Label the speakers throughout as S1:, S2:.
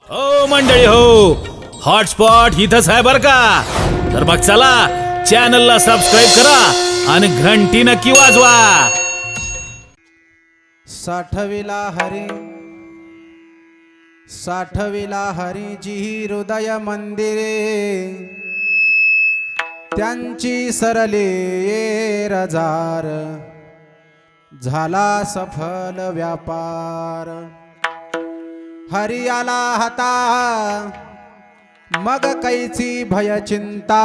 S1: हो मंडळी हो, हॉटस्पॉट इथंच आहे बर का. तर मग चला चॅनलला सबस्क्राईब करा आणि घंटी नक्की वाजवा.
S2: साठविला हरीची हृदय मंदिरे, त्यांची सरले रजार, झाला सफल व्यापार. हरी आला हाता मग कैची भय चिंता,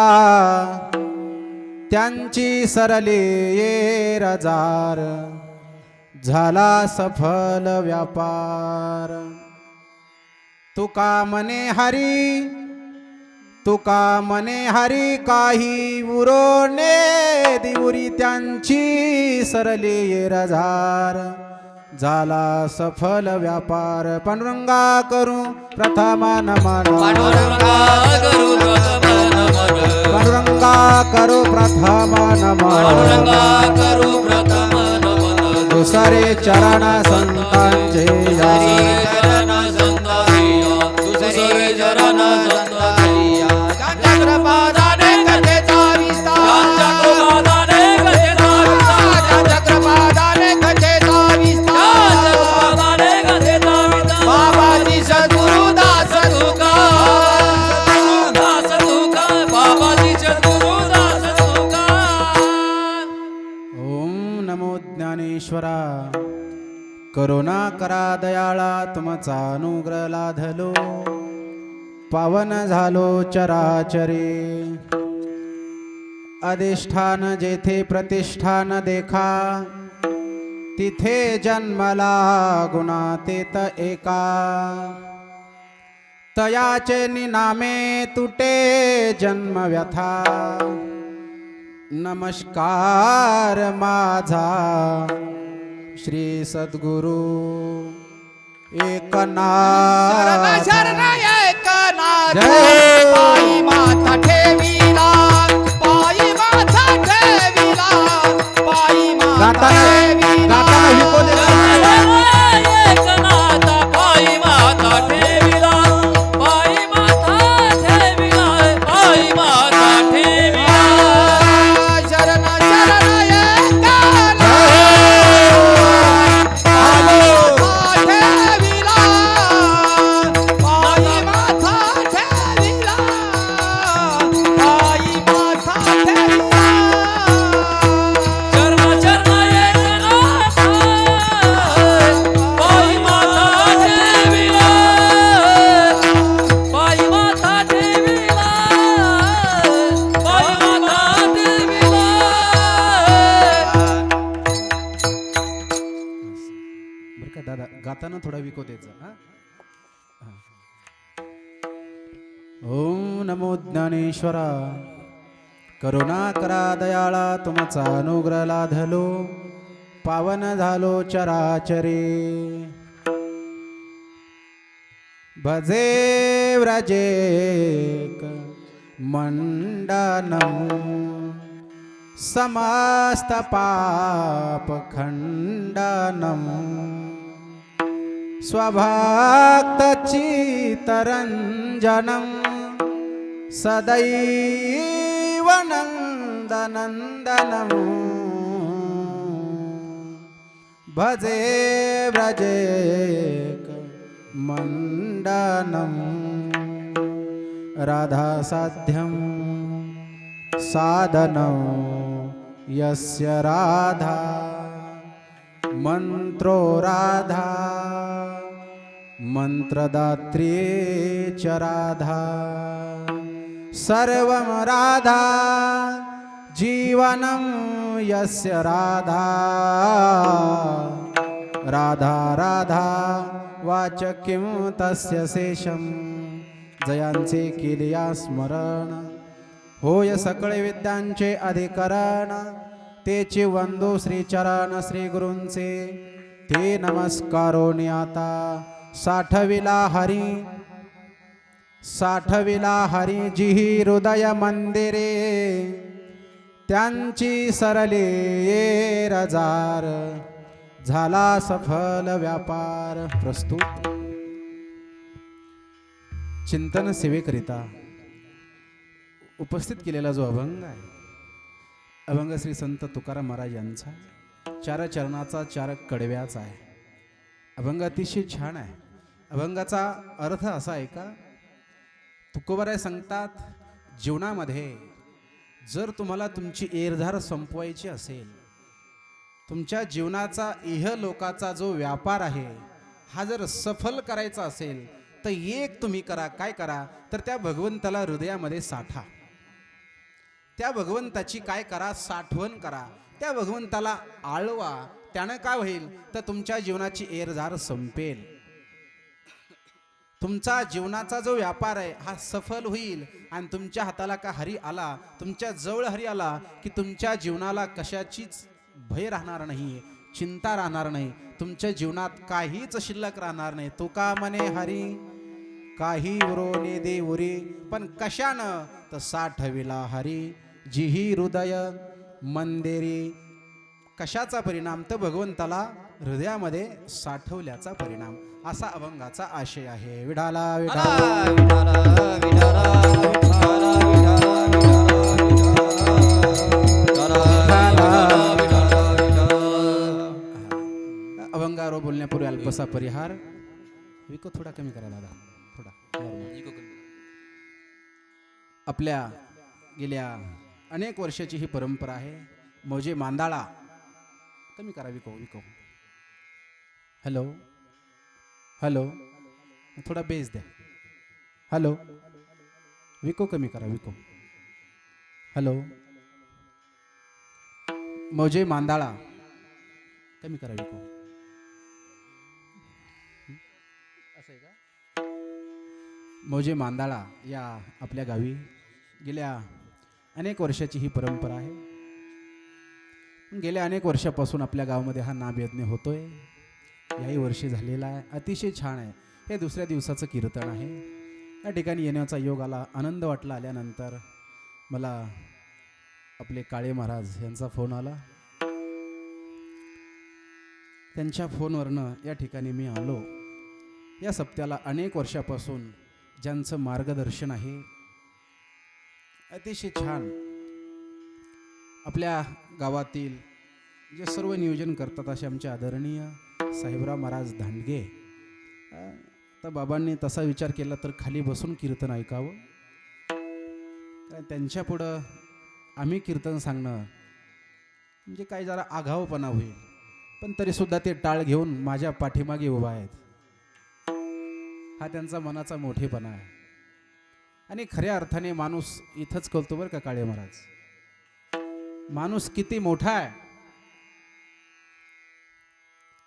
S2: त्यांची सरले रजार, झाला सफल व्यापार. तुका मने हरी काही उरोने दिवरी, त्यांची सरले रजार, झाला सफल व्यापार. पांडुरंगा करू प्रथम नमन, पांडुरंगा करू प्रथम नमन, दुसरे चरण संतांचे ज्ञानेश्वरा. करुणा करा दयाळा तुमचा अनुग्रह लाधलो, पावन झालो चराचरे. अधिष्ठान जेथे प्रतिष्ठान देखा, तिथे जन्मला गुणातीत एका. तयाचे निनामे तुटे जन्म व्यथा, नमस्कार माझा श्री सद्गुरु एकनाथ.
S3: पायी माथा ठेविला, पायी माथा ठेविला, पायी माथा ठेविला, एकनाथ पायी माथा ठेविला, पायी माथा ठेविला, पायी माथा ठेविला. शरण शरण एकनाथ पायी माथा ठेविला, पायी माथा ठेविला, पायी माथा ठेविला. चरण चरण एकनाथ पायी माथा ठेविला, पायी माथा ठेविला, पायी माथा ठेविला.
S2: बरं का दादा, गाताना थोडा विको द्यायचा. ओम नमो ज्ञानेश्वरा. करुणा करा दयाळा तुमचा अनुग्रह लाधलो, पावन झालो चराचरे. भजे व्रजेक मंडनम, समस्त पाप खंडनम. स्वभक्त चितरंजनम, सदैव नंदनंदनम. भजे व्रजेक मंडनम, राधा साध्यम साधनं यस्य राधा, मंत्रो राधा, मंत्रदात्री च राधा. सर्वं राधा, जीवनं यस्य राधा. राधा राधा वाच किं तस्य शेषं, जयांचे केलिया स्मरण. होय सकळे विद्यांचे अधिकरण, तेचे वंदो श्रीचरण श्री गुरूंचे. ते नमस्कारो आता साठविला हरीजी हृदय मंदिरे, त्यांची सरले रजार, झाला सफल व्यापार. प्रस्तुत चिंतन सेवेकरिता उपस्थित केलेला जो अभंग आहे, अभंग श्री संत तुकाराम महाराज यांचा 4 चरणाचा 4 कडव्याचा आहे. अभंग अतिशय छान आहे. अभंगाचा अर्थ असा आहे का, तुकोबाराय सांगतात, जीवनामध्ये जर तुम्हाला तुमची एरधार संपवायची असेल, तुमच्या जीवनाचा इहलोकाचा जो व्यापार आहे हा जर सफल करायचा असेल, तर एक तुम्ही करा. काय करा तर त्या भगवंताला हृदयामध्ये साठा. त्या भगवंताची काय करा, साठवण करा. त्या भगवंताला आळवा. त्यानं काय होईल तर तुमच्या जीवनाची एरधार संपेल. तुमचा जीवनाचा जो व्यापार आहे हा सफल होईल. आणि तुमच्या हाताला का हरी आला, तुमच्या जवळ हरी आला की तुमच्या जीवनाला कशाचीच भय राहणार नाही, चिंता राहणार नाही. तुमच्या जीवनात काहीच शिल्लक राहणार नाही. तुका म्हणे हरी काही उरोने दे उरी, पण कशानं तर साठविला हरी जिही हृदय मंदिरी. कशाचा परिणाम तर भगवंताला हृदयामध्ये साठवल्याचा परिणाम. असा अभंगाचा आशय आहे. विठाला विठाला अभंगावर बोलण्यापूर्वी अल्पसा परिहार. विको थोडा कमी करा दादा, थोडा नॉर्मल. आपल्या गेल्या अनेक वर्षाची ही परंपरा आहे. मौजे मांदाळा कमी करा. विको विको. हॅलो हॅलो, थोडा बेस द्या. हॅलो, विको कमी करा. विको. हॅलो, मौजे मांदाळा कमी करा. विको. असं आहे का? मौजे मांदाळा या आपल्या गावी गेल्या अनेक वर्षाची ही परंपरा आहे. गेल्या अनेक वर्षापासून आपल्या गावामध्ये हा नामयज्ञ होतोय. याही वर्षी झालेला आहे. अतिशय छान आहे. हे 2ऱ्या दिवसाचं कीर्तन आहे. या ठिकाणी येण्याचा योग आला, आनंद वाटला. आल्यानंतर मला आपले काळे महाराज यांचा फोन आला. त्यांच्या फोनवरनं या ठिकाणी मी आलो. या सप्त्याला अनेक वर्षापासून ज्यांचं मार्गदर्शन आहे, अतिशय छान आपल्या गावातील जे सर्व नियोजन करतात असे आमचे आदरणीय साहेबराव महाराज धांडगे. तर बाबांनी तसा विचार केला तर खाली बसून कीर्तन ऐकावं. कारण त्यांच्या पुढं आम्ही कीर्तन सांगणं म्हणजे काय जरा आघावपणा होईल. पण तरीसुद्धा ते टाळ घेऊन माझ्या पाठीमागे उभा आहेत. हा त्यांचा मनाचा मोठेपणा आहे. आणि खऱ्या अर्थाने माणूस इथंच कळतो बरं का काळे महाराज. माणूस किती मोठा आहे.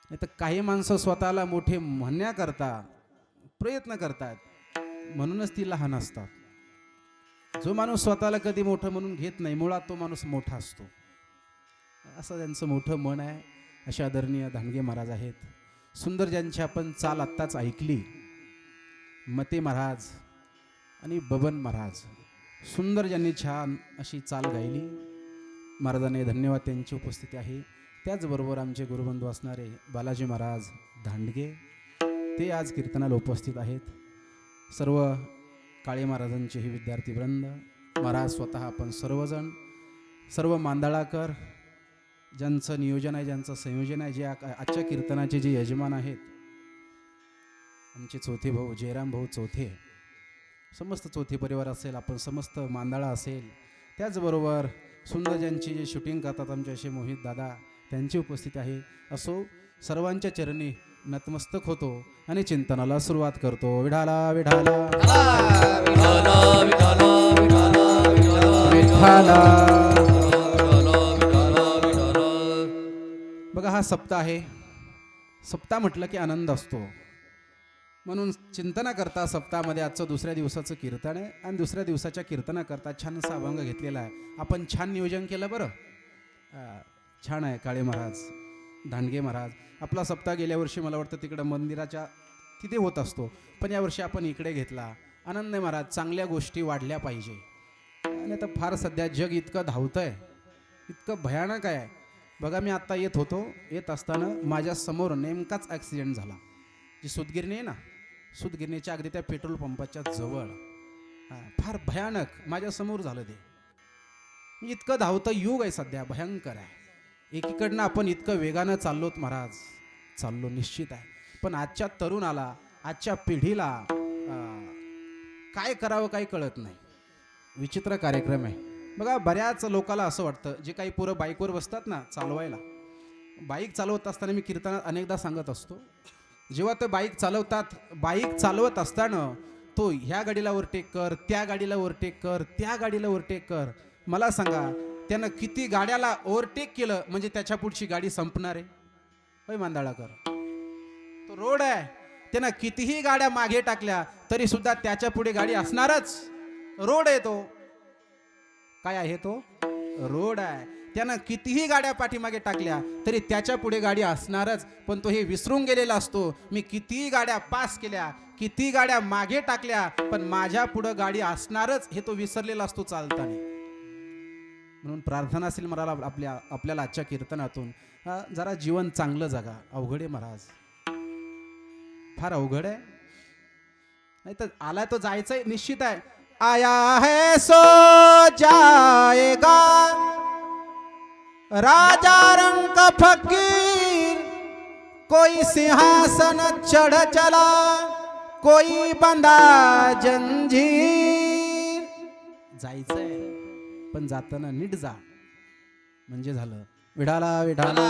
S2: नाही तर काही माणसं स्वतःला मोठे म्हणण्याकरता प्रयत्न करतात, म्हणूनच ती लहान असतात. जो माणूस स्वतःला कधी मोठं म्हणून घेत नाही, मुळात तो माणूस मोठा असतो. असं त्यांचं मोठं मन आहे. अशा आदरणीय धांडगे महाराज आहेत. सुंदर ज्यांची आपण चाल आत्ताच ऐकली, मते महाराज आणि बबन महाराज, सुंदर ज्यांनी छान अशी चाल गायली. महाराजांनी धन्यवाद, त्यांची उपस्थिती आहे. त्याचबरोबर आमचे गुरुबंधू असणारे बालाजी महाराज धांडगे, ते आज कीर्तनाला उपस्थित आहेत. सर्व काळे महाराजांचे हे विद्यार्थीवृंद, महाराज स्वतः, आपण सर्वजण, सर्व मांदाळाकर, ज्यांचं नियोजन आहे, ज्यांचं संयोजन आहे, जे आजच्या कीर्तनाचे जे यजमान आहेत, आमचे चौथे भाऊ जयराम भाऊ चौथे, समस्त चौथे परिवार असेल, आपण समस्त मांदाळा असेल, त्याचबरोबर सुंदर ज्यांची जे शूटिंग करतात आमचे असे मोहित दादा, त्यांची उपस्थिती आहे. असो, सर्वांच्या चरणी नतमस्तक होतो आणि चिंतनाला सुरुवात करतो. विठाला विठाला विठाला. बघा, हा सप्ताह आहे. सप्ताह म्हटलं की आनंद असतो. म्हणून चिंतना करता सप्ताहामध्ये आजचं 2ऱ्या दिवसाचं कीर्तन आहे. आणि 2ऱ्या दिवसाच्या कीर्तनाकरता छानसा अभंग घेतलेला आहे. आपण छान नियोजन केलं बरं. छान आहे. काळे महाराज, धांडगे महाराज. आपला सप्ताह गेल्या वर्षी मला वाटतं तिकडं मंदिराच्या तिथे होत असतो, पण यावर्षी आपण इकडे घेतला. आनंद आहे महाराज. चांगल्या गोष्टी वाढल्या पाहिजे. आणि आता फार सध्या जग इतकं धावतंय, इतकं भयानक आहे. बघा, मी आत्ता येत होतो, येत असताना माझ्या समोर नेमकाच ॲक्सिडेंट झाला. जी सुतगिरणी आहे ना, सूतगिरणीच्या अगदी त्या पेट्रोल पंपाच्या जवळ. फार भयानक माझ्या समोर झालं ते. इतकं धावतं युग आहे सध्या, भयंकर आहे. एकीकडनं आपण इतकं वेगानं चाललोत महाराज, चाललो निश्चित आहे, पण आजच्या तरुणाला, आजच्या पिढीला काय करावं काही कळत नाही. विचित्र कार्यक्रम आहे बघा. बऱ्याच लोकाला असं वाटतं, जे काही पोरं बाईकवर बसतात ना चालवायला, बाईक चालवत असताना मी कीर्तनात अनेकदा सांगत असतो, जेव्हा ते बाईक चालवतात, बाईक चालवत असताना तो ह्या गाडीला ओव्हरटेक कर, त्या गाडीला ओव्हरटेक कर, त्या गाडीला ओव्हरटेक कर. मला सांगा त्यानं किती गाड्याला ओव्हरटेक केलं म्हणजे त्याच्या पुढची गाडी संपणार आहे? होय मांदाळाकर, तो रोड आहे, त्यानं कितीही गाड्या मागे टाकल्या तरी सुद्धा त्याच्या पुढे गाडी असणारच. रोड आहे तो. काय आहे तो? रोड आहे. त्यानं कितीही गाड्या पाठीमागे टाकल्या तरी त्याच्या पुढे गाडी असणारच. पण तो हे विसरून गेलेला असतो, मी कितीही गाड्या पास केल्या, किती गाड्या मागे टाकल्या, पण माझ्या पुढे गाडी असणारच हे तो विसरलेला असतो चालताना. म्हणून प्रार्थना असेल मला आपल्याला आजच्या कीर्तनातून, जरा जीवन चांगलं जगा. अवघड आहे महाराज, फार अवघड आहे. नाही तर आला तो जायचंय निश्चित आहे. आया है सो जाएगा, राजा रंग फकीर, कोई सिंहासन चढ़ चला, कोई बंदा जंजीर. जायचंय पण जाताना नीट जा म्हणजे झालं. विठाला विठाला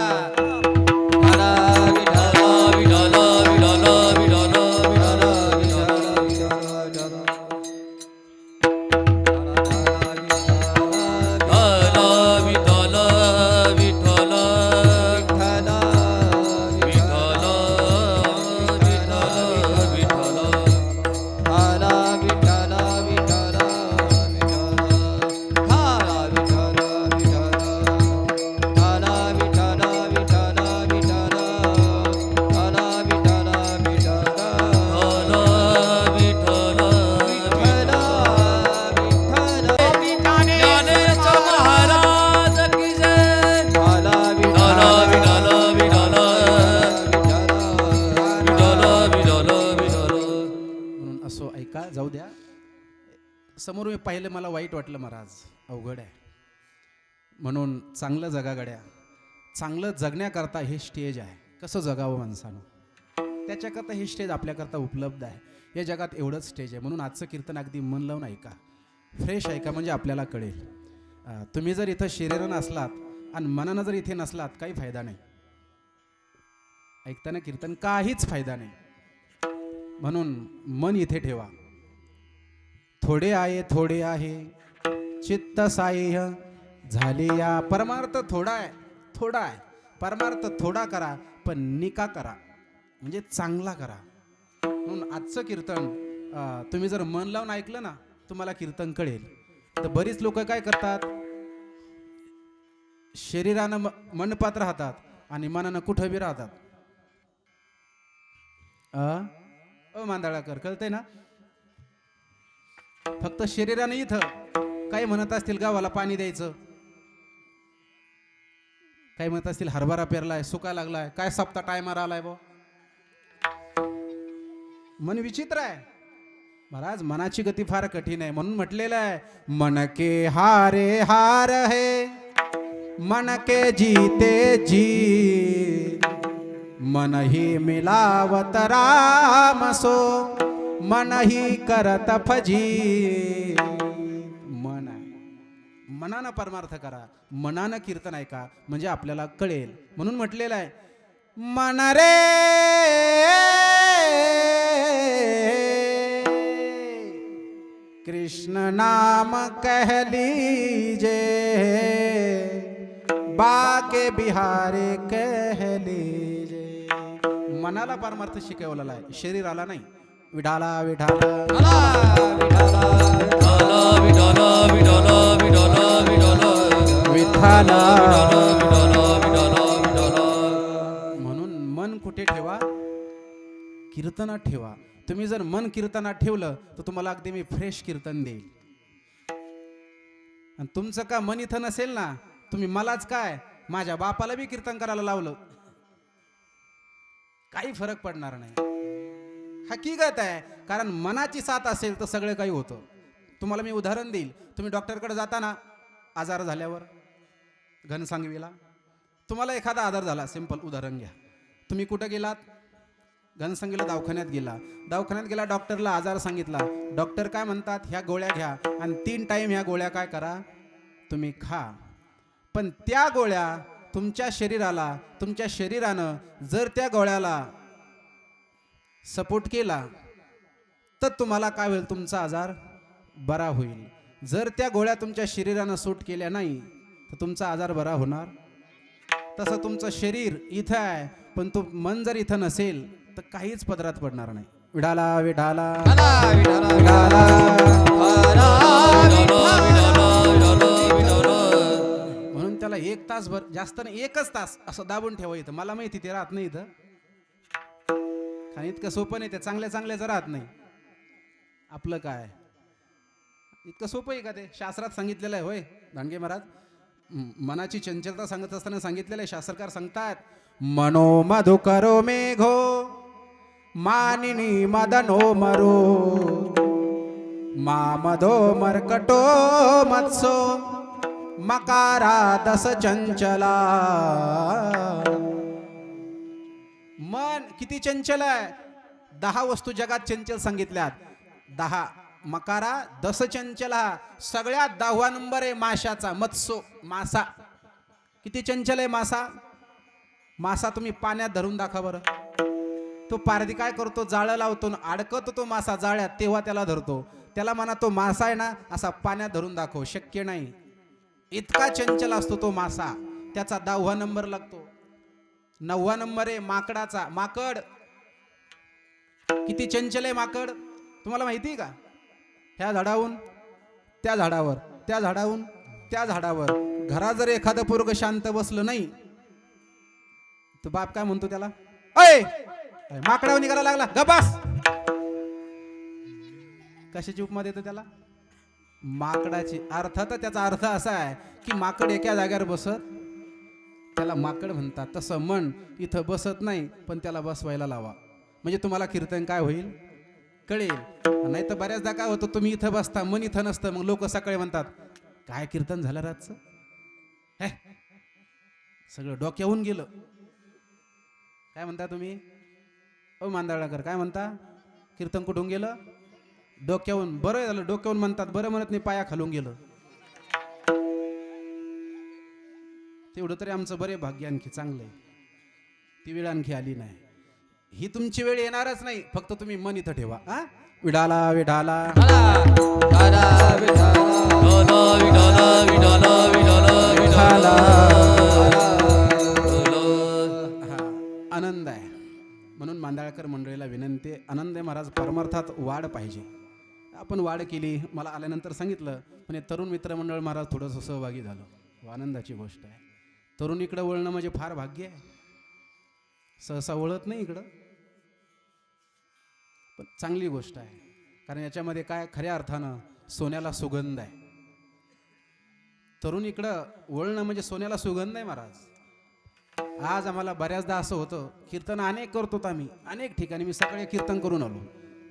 S2: जाऊ द्या. समोर मी पाहिलं, मला वाईट वाटलं महाराज. अवघड आहे. म्हणून चांगलं जगा गड्या. चांगलं जगण्याकरता हे स्टेज आहे. कसं जगावं माणसानं, त्याच्याकरता हे स्टेज आपल्याकरता उपलब्ध आहे. या जगात एवढंच स्टेज आहे. म्हणून आजचं कीर्तन अगदी मन लावून ऐका, फ्रेश ऐका, म्हणजे आपल्याला कळेल. तुम्ही जर इथं शरीरानं असलात आणि मनानं जर इथे नसलात काही फायदा नाही. ऐकताना कीर्तन काहीच फायदा नाही. म्हणून मन इथे ठेवा. थोडे आहे चित्त साह्य झाले या. परमार्थ थोडा आहे. परमार्थ थोडा करा पण निका करा, म्हणजे चांगला करा. म्हणून आजचं कीर्तन तुम्ही जर मन लावून ऐकलं ना, तुम्हाला कीर्तन कळेल. तर बरीच लोक काय करतात, शरीरानं मनपात राहतात आणि मनानं कुठं बी राहतात. मांदाळाकर, कळतंय ना? फक्त शरीरानं इथं काही म्हणत असतील गावाला पाणी द्यायचं, काही म्हणत असतील हरभरा पेरलाय, सुका लागलाय, काय सप्ता टायमर आलाय बो. मन विचित्र आहे महाराज. मनाची गती फार कठीण आहे. म्हणून म्हटलेलं आहे, मन के हारे हार है, मन के जीते जी, मन ही मिलावत राम सो, मन ही करत फजी. मन आहे, मनानं परमार्थ करा, मनानं कीर्तन ऐका, म्हणजे आपल्याला कळेल. म्हणून म्हटलेलं आहे, मन रे कृष्ण नाम कह लीजे, बाके बिहारे कह लीजे. मनाला परमार्थ शिकवलेला आहे, शरीराला नाही. विठाला विठाला विठाला. म्हणून मन कुठे ठेवा? कीर्तनात ठेवा. तुम्ही जर मन कीर्तनात ठेवलं तर तुम्हाला अगदी मी फ्रेश कीर्तन देईल. आणि तुमचं का मन इथं नसेल ना, तुम्ही मलाच काय माझ्या बापाला बी कीर्तन करायला लावलं, काही फरक पडणार नाही. हकीकत आहे. कारण मनाची साथ असेल तर सगळं काही होतं. तुम्हाला मी उदाहरण देईल. तुम्ही डॉक्टरकडे जाताना आजार झाल्यावर घनसांगवीला तुम्हाला एखादा आजार झाला, सिंपल उदाहरण घ्या. तुम्ही कुठं गेलात? घनसांगवीला दवाखान्यात गेला. डॉक्टरला आजार सांगितला. डॉक्टर काय म्हणतात? ह्या गोळ्या घ्या आणि 3 टाइम ह्या गोळ्या काय करा तुम्ही खा. पण त्या गोळ्या तुमच्या शरीरानं जर त्या गोळ्याला सपोर्ट केला तर तुम्हाला काय होईल? तुमचा आजार बरा होईल. जर त्या गोळ्या तुमच्या शरीरानं सूट केल्या नाही तर तुमचा आजार बरा होणार. तसं तुमचं शरीर इथं आहे पण मन जर इथं नसेल तर काहीच पदरात पडणार नाही. विडाला विडाला म्हणून त्याला 1 तासभर, जास्त नाही 1च तास असं दाबून ठेवा. इथं मला माहिती ते राहत नाही इथं, कारण इतकं सोपं नाही. ते चांगल्याचं राहत नाही. आपलं काय इतकं सोपं आहे का? ते शास्त्रात सांगितलेलं आहे. होय दांडगे महाराज, मनाची चंचलता सांगत असताना सांगितलेलं आहे. शास्त्रकार सांगतात, मनो मधुकरो मेघो मानिनी मदनो मरो मामदो मर्कटो मत्सो मकारा दस चंचला. मन किती चंचल आहे? 10 वस्तू जगात चंचल सांगितल्यात. 10 मकारा 10 चंचला. सगळ्यात 10वा नंबर आहे माशाचा. मत्सो, मासा. किती चंचल आहे मासा? मासा तुम्ही पाण्यात धरून दाखवा बरं. तो पारधी काय करतो? जाळं लावतो, अडकतो तो मासा जाळ्यात, तेव्हा त्याला धरतो. त्याला म्हणा तो मासा आहे ना असा पाण्यात धरून दाखव. शक्य नाही. इतका चंचल असतो तो मासा. त्याचा 10वा नंबर लागतो. 9वा नंबर आहे माकडाचा. माकड किती चंचल आहे माकड? तुम्हाला माहिती आहे का? ह्या झाडाहून त्या झाडावर, त्या झाडाहून त्या झाडावर. घरात जर एखादं पोरगं शांत बसलं नाही तर बाप काय म्हणतो त्याला? अय माकडावर निघायला लागला, गबास. कशाची उपमा देतो त्याला? माकडाची. अर्थात त्याचा अर्थ असा आहे की माकड एका जागेवर बसत, त्याला माकड म्हणतात. तसं मन इथं बसत नाही पण त्याला बसवायला लावा. म्हणजे तुम्हाला कीर्तन काय होईल कळेल. नाही तर बऱ्याचदा काय होतं, तुम्ही इथं बसता मन इथं नसतं. मग लोक सकाळी म्हणतात काय कीर्तन झालं रातचं, हे सगळं डोक्याहून गेलं. काय म्हणता तुम्ही? ओ मांदाळकर काय म्हणता? कीर्तन कुठून गेलं? डोक्याहून. बरं झालं डोक्याहून म्हणतात, बरं म्हणत नाही पाया खालून गेलं. तेवढं तरी आमचं बरे भाग्य आणखी चांगलं आहे. ती वेळ आणखी आली नाही. ही तुमची वेळ येणारच नाही. फक्त तुम्ही मन इथं ठेवा. हा विडाला विडाला आनंद आहे. म्हणून मांदाळकर मंडळीला विनंती आहे, आनंद आहे महाराज, परमार्थात वाढ पाहिजे. आपण वाढ केली, मला आल्यानंतर सांगितलं. पण हे तरुण मित्रमंडळ महाराज थोडंसं सहभागी झालं, आनंदाची गोष्ट आहे. तरुण इकडं वळणं म्हणजे फार भाग्य आहे. सहसा वळत नाही इकडं, पण चांगली गोष्ट आहे. कारण याच्यामध्ये काय खऱ्या अर्थानं सोन्याला सुगंध आहे. तरुण इकडं वळणं म्हणजे सोन्याला सुगंध आहे महाराज. आज आम्हाला बऱ्याचदा असं होतं, कीर्तन अनेक करतो आम्ही अनेक ठिकाणी. मी सकाळी कीर्तन करून आलो.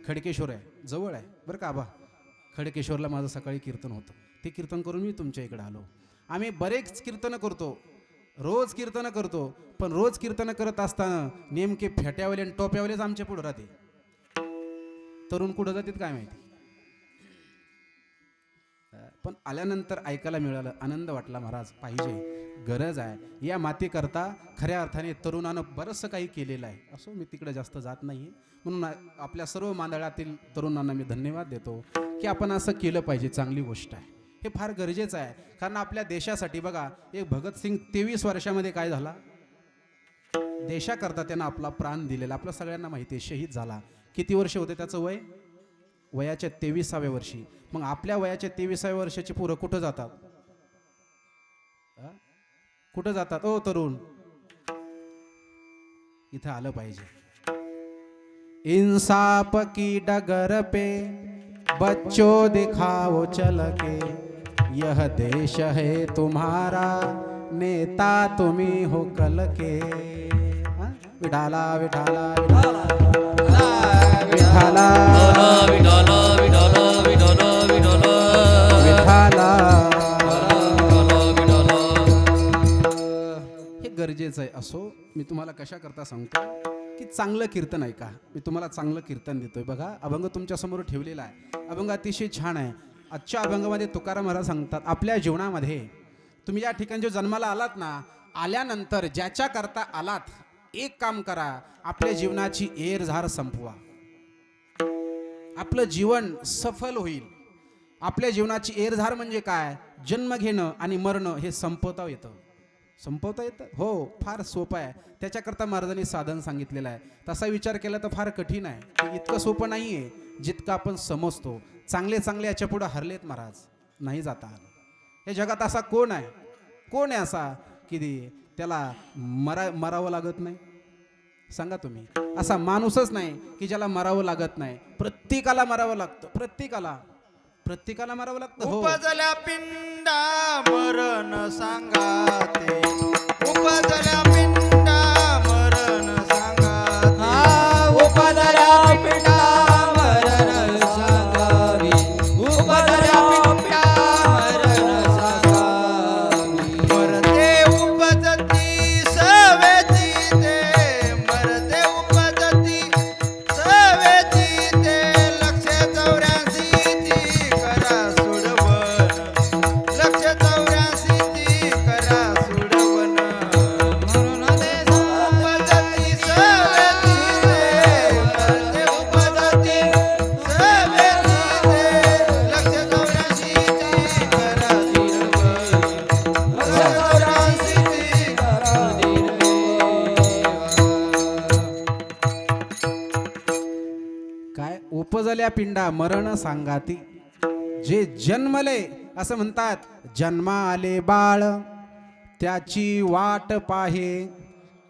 S2: खडकेश्वर आहे जवळ आहे बरं का आबा. खडकेश्वरला माझं सकाळी कीर्तन होतं. ते कीर्तन करून मी तुमच्या इकडे आलो. आम्ही बरेच कीर्तन करतो, रोज कीर्तन करतो. पण रोज कीर्तन करत असताना नेमके फेट्यावाले आणि टोप्यावालेच आमच्या पुढे राहते. तरुण कुठं जातात काय माहिती. पण आल्यानंतर ऐकायला मिळालं, आनंद वाटला महाराज. पाहिजे, गरज आहे. या मातीकरता खऱ्या अर्थाने तरुणानं बरंचसं काही केलेलं आहे. असो मी तिकडे जास्त जात नाही. म्हणून आपल्या सर्व मांदळातील तरुणांना मी धन्यवाद देतो की आपण असं केलं पाहिजे. चांगली गोष्ट आहे, हे फार गरजेचं आहे. कारण आपल्या देशासाठी बघा, एक भगतसिंग 23 वर्षामध्ये काय झाला, देशाकरता त्यानं आपला प्राण दिलेला. आपल्या सगळ्यांना माहिती आहे, शहीद झाला. किती वर्ष होते त्याचं वय? वयाच्या 23व्या वर्षी. मग आपल्या वयाच्या 23व्या वर्षाची पोरं कुठं जातात? कुठं जातात? ओ तरुण, इथं आलं पाहिजे. इंसाफ की डगर पे बच्चों दिखाओ चल के, यह देश है तुम्हारा, नेता तुम्ही हो कल के. विठाला विठाला विठाला विठाला
S3: विठ्ठल विठ्ठल विठ्ठल विठ्ठल
S2: विठाला
S3: विठ्ठल
S2: हे गरजेचं आहे. असो, मी तुम्हाला कशा करता सांगतो की चांगलं कीर्तन ऐका. मी तुम्हाला चांगलं कीर्तन देतोय. बघा, अभंग तुमच्या समोर ठेवलेला आहे. अभंग अतिशय छान आहे. आजच्या अभंगामध्ये तुकाराम महाराज सांगतात, आपल्या जीवनामध्ये तुम्ही या ठिकाणी जो जन्माला आलात ना, आल्यानंतर ज्याच्या करता आलात एक काम करा, आपल्या जीवनाची एरझार संपवा. आपलं जीवन सफल होईल. आपल्या जीवनाची एरझार म्हणजे काय? जन्म घेणं आणि मरणं हे संपवता येतं. संपवता येतं? हो, फार सोपं आहे. त्याच्याकरता महाराजांनी साधन सांगितलेलं आहे. तसा विचार केला तर फार कठीण आहे. ते इतकं सोपं नाही आहे जितकं आपण समजतो. चांगले चांगले याच्या पुढे हरलेत महाराज, नाही जाता आलं. हे जगात असा कोण आहे? कोण आहे असा की त्याला मरावं लागत नाही? सांगा तुम्ही. असा माणूसच नाही की ज्याला मरावं लागत नाही. प्रत्येकाला मरावं लागतं. प्रत्येकाला मरावं लागतं. हो.
S4: उपजल्या पिंडा मरण सांगाते, उपजल्या पिंडा मरण सांगाते,
S3: उपदरा पिंडा मरण सांगावी, उपदरा पिंडा मरण सांगावी.
S4: मरते उपजती सवेती ते, मरते उपजती सवेती ते, 184 ती करा सुडवण, 184 ती करा सुडवण. म्हणून ते उपजती सवेती ते, मरते उपजती सवेती ते, 184 ती करा सुडवण, 184 ती करा
S2: काय? उपजल्या पिंडा मरण सांगाती. जे जन्मले, असं म्हणतात, जन्मा आले बाळ त्याची वाट पाहे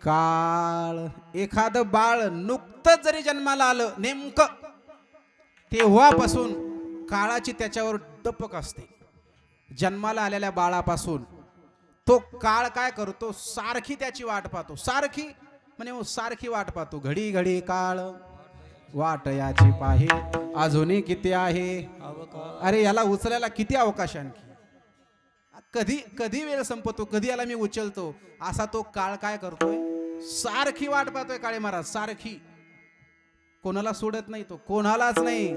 S2: काळ. एखादं बाळ नुकतंच जरी जन्माला आलं नेमकं, तेव्हापासून काळाची त्याच्यावर दपक असते. जन्माला आलेल्या बाळापासून तो काळ काय करतो? सारखी त्याची वाट पाहतो. सारखी म्हणजे सारखी वाट पाहतो. घडी घडी काळ वाट याची पाहे अजूनही किती आहे. अरे याला उचलायला किती अवकाश आणखी. कधी कधी वेळ संपतो, कधी याला मी उचलतो, असा तो काळ काय करतोय? सारखी वाट पाहतोय काळे महाराज. सारखी कोणाला सोडत नाही तो, कोणालाच नाही.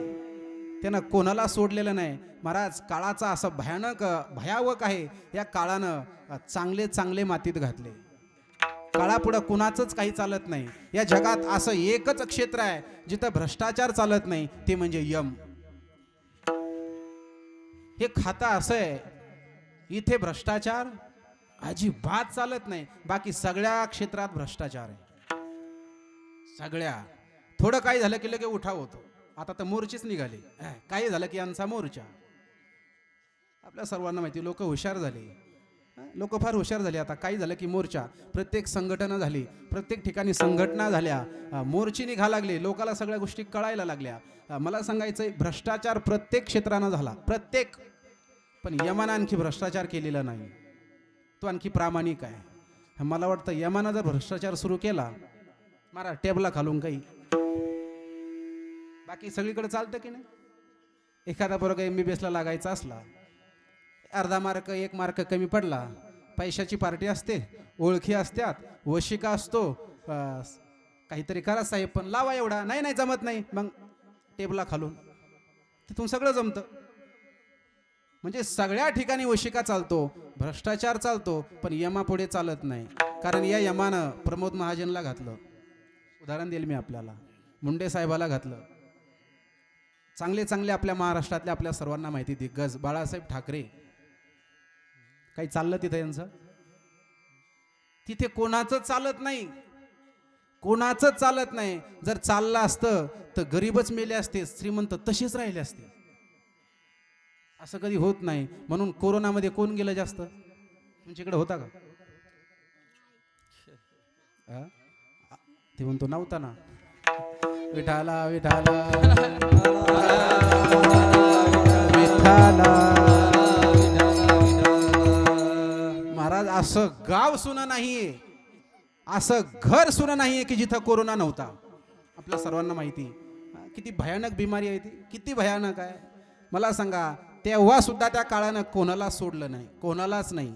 S2: त्यानं कोणाला सोडलेलं नाही महाराज. काळाचा असं भयानक भयावक आहे. या काळानं चांगले चांगले मातीत घातले. काळापुढं कुणाचंच काही चालत नाही. या जगात असं एकच क्षेत्र आहे जिथं भ्रष्टाचार चालत नाही, ते म्हणजे यम. हे खातं असं आहे, इथे भ्रष्टाचार अजिबात चालत नाही. बाकी सगळ्या क्षेत्रात भ्रष्टाचार आहे. सगळ्या. थोडं काही झालं की लगे उठाव होतो. आता तर मोर्चेच निघाले. काही झालं की यांचा मोर्चा. आपल्या सर्वांना माहिती, लोक हुशार झाले. लोक फार हुशार झाले. आता काही झालं की मोर्चा. प्रत्येक संघटना झाली, प्रत्येक ठिकाणी संघटना झाल्या, मोर्चे निघा लागले, लोकाला सगळ्या गोष्टी कळायला लागल्या. मला सांगायचंय, भ्रष्टाचार प्रत्येक क्षेत्रानं झाला, प्रत्येक. पण यमानं आणखी भ्रष्टाचार केलेला नाही. तो आणखी प्रामाणिक आहे. मला वाटतं यमानं जर भ्रष्टाचार सुरू केला, मारा टेबला खालून काही, बाकी सगळीकडे चालतं की नाही. एखादा पोरगा MBBS ला लागायचा असला, अर्धा मार्क 1 मार्क कमी पडला, पैशाची पार्टी असते, ओळखी असतात, वशिका असतो, काहीतरी करा साहेब पण लावा एवढा, नाही जमत नाही, मग टेबला खालून तिथून सगळं जमतं. म्हणजे सगळ्या ठिकाणी वशिका चालतो, भ्रष्टाचार चालतो, पण यमापुढे चालत नाही. कारण या यमानं प्रमोद महाजनला घातलं. उदाहरण देईल मी आपल्याला. मुंडे साहेबाला घातलं. चांगले चांगले आपल्या महाराष्ट्रातल्या आपल्या सर्वांना माहिती, दिग्गज बाळासाहेब ठाकरे. काही चाललं तिथं यांचं? तिथे कोणाचं चालत नाही, कोणाचं चालत नाही. जर चाललं असतं तर गरीबच मेले असते, श्रीमंत तसेच राहिले असते. असं कधी होत नाही. म्हणून कोरोनामध्ये कोण गेलं जास्त? तुमच्याकडे होता का? ते म्हणतो नव्हता ना. विठाला विठाला विठाला. महाराज, असं गाव सुना नाहीये, असं घर सुना नाहीये की जिथं कोरोना नव्हता. आपल्या सर्वांना माहिती. किती भयानक बिमारी आहे ती, किती भयानक आहे मला सांगा. तेव्हा सुद्धा त्या काळानं कोणाला सोडलं नाही, कोणालाच नाही.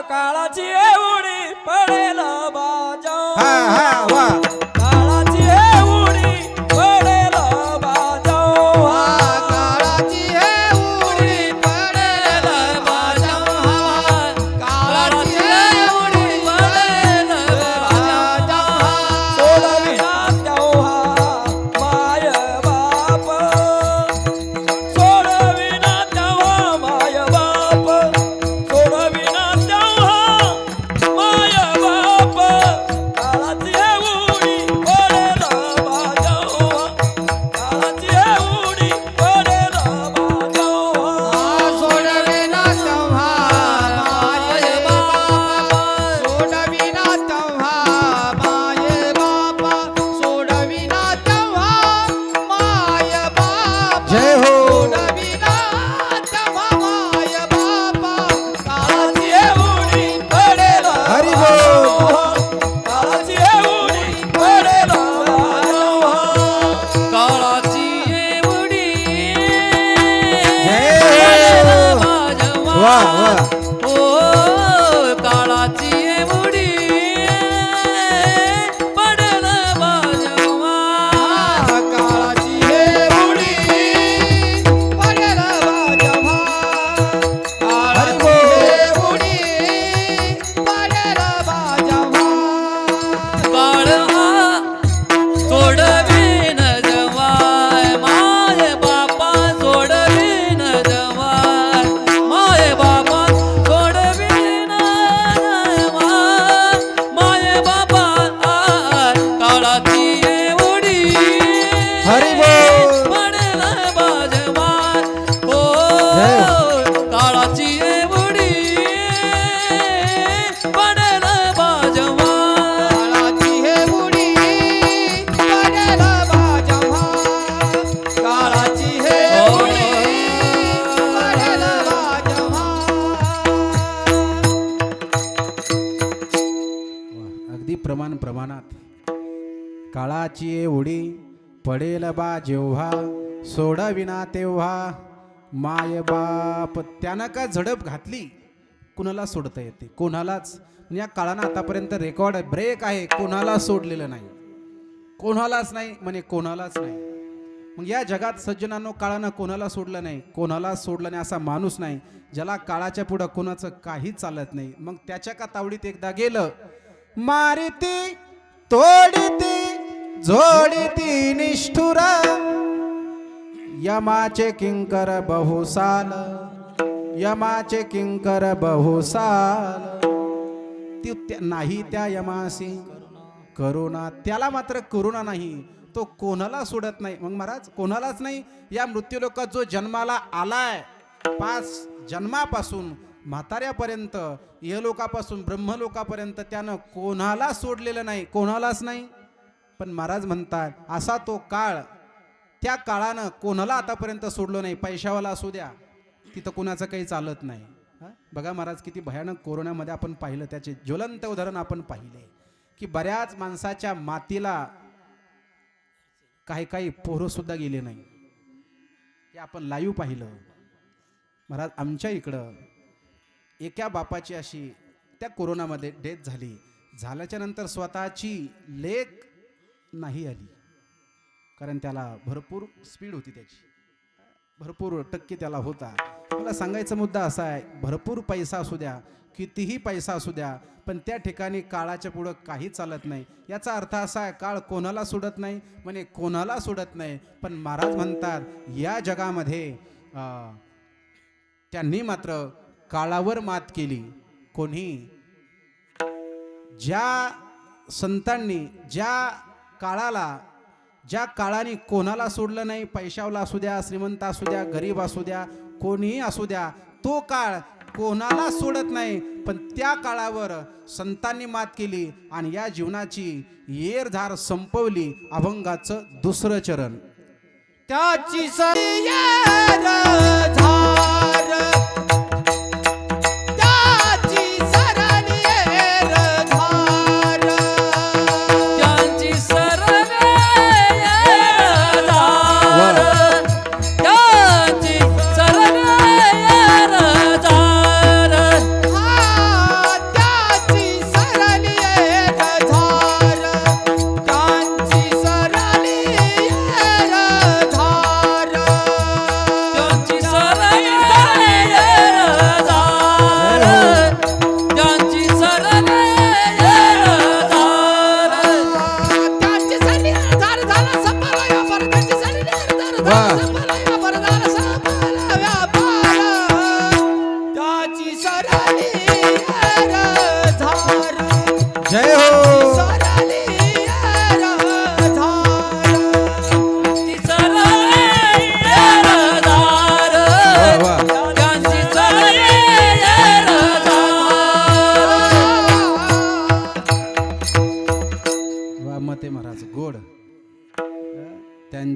S3: काळाची एवढी पडेल बाजा,
S2: हा हा वा.
S3: काळाची एवढी पडेल बाजा,
S4: काळाची एवढी पडेल बाजा, काळाची एवढी पडेल बाजा,
S3: सोडविना तेव्हा माय बाप, सोडविना तेव्हा माय बाप, सोडविना तेव्हा माय बाप, काळाची एवढी पडेल बाजा, काळाची एवढी पडेल बाजा,
S4: सोडविना तेव्हा माय बाप, सोडविना तेव्हा माय बाप, सोडविना तेव्हा माय बाप,
S2: जय हो.
S4: सोडविना तेव्हा माय बाप,
S3: काळाची एवढी पडेल
S2: हरी
S3: बाजा, काळाची एवढी पडेल बाजा, काळाची एवढी
S2: जय हो. वा वा.
S3: ओ काळाची एवढी पडेल बाजवा,
S4: काळाची एवढी पडेल बाजवा, काळाची एवढी पडेल बाजवा,
S3: काळ हा सोडवीन जवाय, माय बापा सोडवीन जवाय, माय बापा सोडवीन जवाय, माय बापा काळाची एवढी
S2: हरी बोल.
S3: पडेल बाजवा, ओ काळाची एवढी पडेल बाजवा,
S4: काळाची एवढी पडेल बाजवा, काळाची एवढी पडेल बाजवा.
S2: अगदी प्रमाणात काळाची एवढी पडेल बा जेव्हा, सोडविना तेव्हा माय बाप. त्यानं का झडप घातली कुणाला सोडता येते, कोणालाच. या काळानं आतापर्यंत रेकॉर्ड ब्रेक आहे, कोणाला सोडलेलं नाही, कोणालाच नाही म्हणे, कोणालाच नाही. मग या जगात सज्जनांनो काळानं कोणाला सोडलं नाही, कोणाला सोडलं नाही असा माणूस नाही ज्याला काळाच्या पुढं कोणाचं काही चालत नाही. मग त्याच्या का तावडीत एकदा गेलं, मारिती तोडिती जोडिती निष्ठुर, यमाचे किंकर बहुसाल, यमाचे किंकर बहुसाल. नाही त्या यमासी करुणा, त्याला मात्र करुणा नाही, तो कोणाला सोडत नाही. मग महाराज कोणालाच नाही. या मृत्यूलोकात जो जन्माला आलाय 5 जन्मापासून म्हाताऱ्यापर्यंत, यलोकापासून ब्रह्मलोकापर्यंत त्यानं कोणाला सोडलेलं नाही, कोणालाच नाही. पण महाराज म्हणतात असा तो काळ, त्या काळानं कोणाला आतापर्यंत सोडलं नाही. पैशावाला असू द्या, तिथं कोणाचं काही चालत नाही. बघा महाराज किती भयानक कोरोनामध्ये आपण पाहिलं, त्याचे ज्वलंत उदाहरण आपण पाहिले की बऱ्याच माणसाच्या मातीला काही काही पोरं सुद्धा गेले नाही. ते आपण लाईव्ह पाहिलं महाराज. आमच्या इकडं एका बापाची अशी त्या कोरोनामध्ये डेथ झाली. झाल्याच्या नंतर स्वतःची लेक नाही आली, कारण त्याला भरपूर स्पीड होती, त्याची भरपूर टक्के त्याला होता. मला सांगायचा मुद्दा असा आहे, भरपूर पैसा असू द्या, कितीही पैसा असू द्या, पण त्या ठिकाणी काळाच्या पुढं काही चालत नाही. याचा अर्थ असा आहे, काळ कोणाला सोडत नाही म्हणे, कोणाला सोडत नाही. पण महाराज म्हणतात या जगामध्ये त्यांनी मात्र काळावर मात केली. कोणी? ज्या संतांनी ज्या काळाने कोणाला सोडलं नाही, पैशावाला असू द्या, श्रीमंत असू द्या, गरीब असू द्या, कोणीही असू द्या, तो काळ कोणाला सोडत नाही. पण त्या काळावर संतांनी मात केली आणि या जीवनाची येरधार संपवली. अभंगाचं 2रं चरण.
S4: त्याची सर झार, त्याची सरळ येर धार,
S3: त्यांची सरळ येर धार,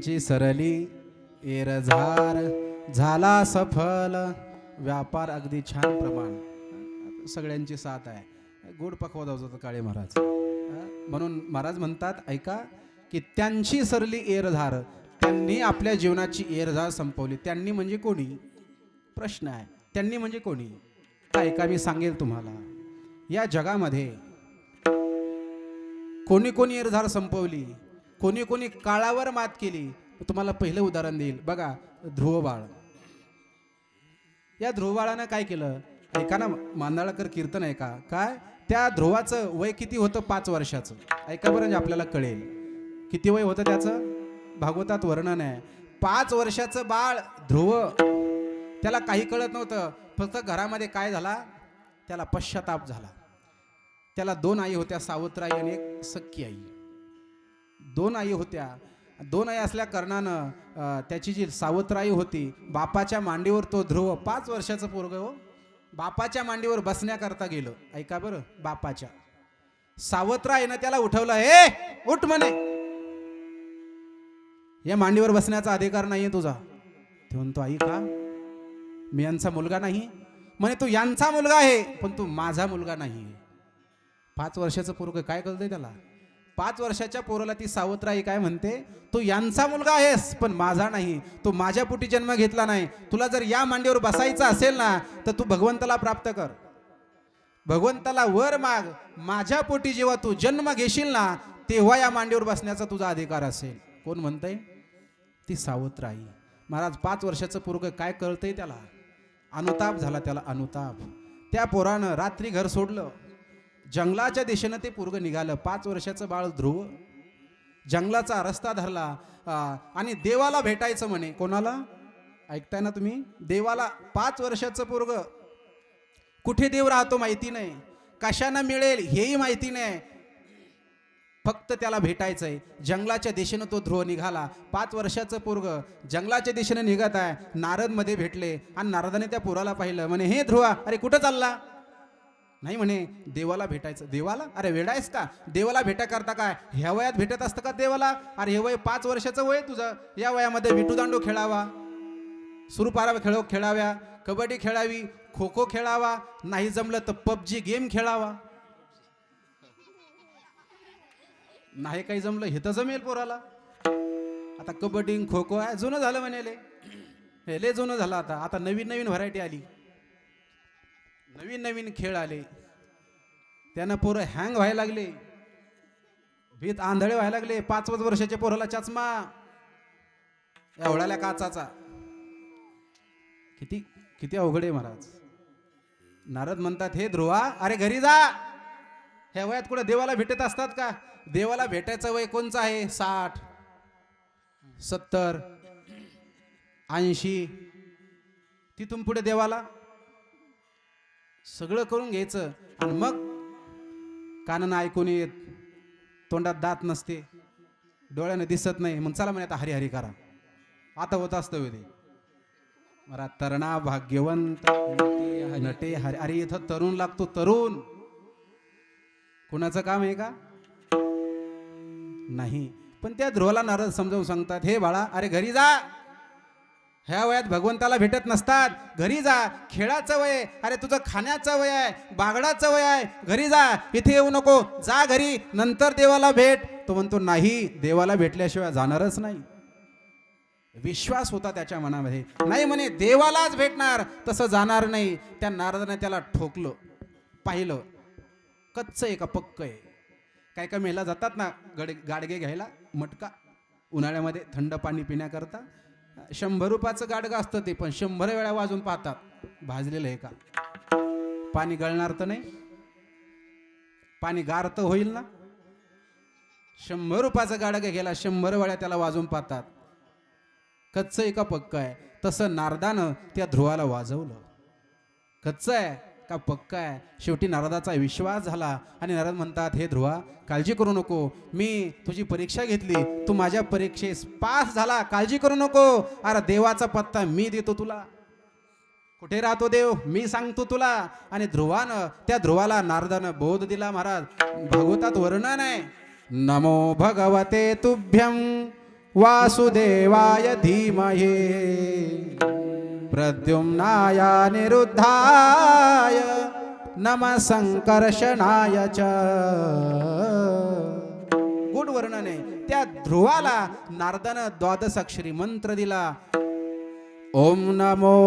S2: त्यांची सरली एरझार झाला सफल व्यापार अगदी छान प्रमाण सगळ्यांची साथ आहे गोड पखवाद होतं काळे महाराज म्हणून महाराज म्हणतात ऐका की त्यांची सरली एरझार त्यांनी आपल्या जीवनाची एरझार संपवली त्यांनी म्हणजे कोणी प्रश्न आहे त्यांनी म्हणजे कोणी ऐका मी सांगेल तुम्हाला या जगामध्ये कोणी कोणी एरझार संपवली कोणी कोणी काळावर मात केली तुम्हाला पहिलं उदाहरण देईल बघा ध्रुवबाळ या ध्रुवबाळानं काय केलं ऐका ना मांदळकर कीर्तन आहे का काय त्या ध्रुवाचं वय किती होतं 5 वर्षाचं ऐका बरं म्हणजे आपल्याला कळेल किती वय होतं त्याचं भागवतात वर्णन आहे 5 वर्षाचं बाळ ध्रुव त्याला काही कळत नव्हतं फक्त घरामध्ये काय झाला त्याला पश्चाताप झाला त्याला 2 आई होत्या सावत्र आई आणि एक सख्खी आई 2 आई होत्या 2 आई असल्या कारणानं त्याची जी सावत्र आई होती बापाच्या मांडीवर तो ध्रुव 5 वर्षाचं पोरग हो बापाच्या मांडीवर बसण्याकरता गेलं ऐका बरं बापाच्या सावत्र आईनं त्याला उठवलं हे उठ म्हणे या मांडीवर बसण्याचा अधिकार नाहीये तुझा ते म्हणतो आई का मी यांचा मुलगा नाही म्हणे तू यांचा मुलगा आहे पण तू माझा मुलगा नाही 5 वर्षाचं पोरग काय कळतंय त्याला 5 वर्षाच्या पोराला ती सावत्राई काय म्हणते तू यांचा मुलगा आहेस पण माझा नाही तू माझ्या पोटी जन्म घेतला नाही तुला जर या मांडीवर बसायचं असेल ना तर तू भगवंताला प्राप्त कर भगवंताला वर माग माझ्या पोटी जेव्हा तू जन्म घेशील ना तेव्हा या मांडीवर बसण्याचा तुझा अधिकार असेल कोण म्हणतंय ती सावत्राई महाराज 5 वर्षाचं पोरग काय कळतंय त्याला अनुताप झाला त्याला अनुताप त्या पोरानं रात्री घर सोडलं जंगलाच्या दिशेनं ते पोरग निघालं 5 वर्षाचं बाळ ध्रुव जंगलाचा रस्ता धरला आणि देवाला भेटायचं म्हणे कोणाला ऐकताय ना तुम्ही देवाला 5 वर्षाचं पोरग कुठे देव राहतो माहिती नाही कशानं मिळेल हेही माहिती नाही फक्त त्याला भेटायचंय जंगलाच्या दिशेनं तो ध्रुव निघाला 5 वर्षाचं पोरग जंगलाच्या दिशेनं निघत आहे नारद मध्ये भेटले आणि नारदाने त्या पोराला पाहिलं म्हणे हे ध्रुवा अरे कुठं चालला नाही म्हणे देवाला भेटायचं देवाला अरे वेडायस का देवाला भेटा करता काय ह्या वयात भेटत असतं का देवाला अरे हे वय 5 वर्षाचं वय तुझं या वयामध्ये विटूदांडू खेळावा सुरपारा खेळाव्या कबड्डी खेळावी खो खो खेळावा नाही जमलं तर पबजी गेम खेळावा नाही काही जमलं हे तर जमेल पोराला आता कबड्डी खो खो आहे जुनं झालं म्हणे हे लय जुनं झालं आता नवीन नवीन व्हरायटी आली नवीन नवीन खेळ आले त्यानं पोरं हँग व्हायला लागले भीत आंधळे व्हायला लागले 5 वर्षाच्या पोराला चष्मा एवढ्याला काचाचा किती किती अवघड आहे महाराज नारद म्हणतात हे ध्रुवा अरे घरी जा ह्या वयात कुठं देवाला भेटत असतात का देवाला भेटायचं वय कोणचं आहे 60 70 80 तिथून पुढे देवाला सगळं करून घ्यायचं आणि मग कानानं ऐकून येत तोंडात दात नसते डोळ्यानं दिसत नाही मग चला म्हणे आता हरी हरी करा आता होत असतं ते मला तरणा भाग्यवंत नटे हरी अरे इथं तरुण लागतो तरुण कुणाचं काम आहे का नाही पण त्या ध्रुवाला नारद समजावून सांगतात हे बाळा अरे घरी जा ह्या वयात भगवंताला भेटत नसतात घरी जा खेळाचं वय अरे तुझं खाण्याचं वय आहे बागडाचं वय आहे घरी जा इथे येऊ नको जा घरी नंतर देवाला भेट तो म्हणतो नाही देवाला भेटल्याशिवाय जाणारच नाही विश्वास होता त्याच्या मनामध्ये नाही म्हणे देवालाच भेटणार तसं जाणार नाही त्या नारदाने त्याला ठोकलं पाहिलं कच्च आहे का पक्क आहे काय काय मेला जातात ना गाडगे घ्यायला मटका उन्हाळ्यामध्ये थंड पाणी पिण्याकरता 100 रुपयाचं गाडगं असतं ते पण 100 वेळा वाजून पाहतात भाजलेलं आहे का पाणी गळणार तर नाही पाणी गार तर होईल ना 100 रुपयाचं गाडगं घ्यायला 100 वेळा त्याला वाजून पाहतात कच्च आहे का पक्क आहे तसं नारदानं त्या ध्रुवाला वाजवलं कच्च आहे का पक्का आहे शेवटी नारदाचा विश्वास झाला आणि नारद म्हणतात हे ध्रुवा काळजी करू नको मी तुझी परीक्षा घेतली तू माझ्या परीक्षेस पास झाला काळजी करू नको अरे देवाचा पत्ता मी देतो तुला कुठे राहतो देव मी सांगतो तुला आणि ध्रुवानं त्या ध्रुवाला नारदानं बोध दिला महाराज भागवतात वर्णन आहे नमो भगवते तुभ्यं वासुदेवाय धीमहि प्रद्युम्नाय निरुद्धाय नमः संकर्षणाय च. गुढ वर्णने त्या ध्रुवाला नारदानं द्वादशाक्षरी मंत्र दिला. ओम नमो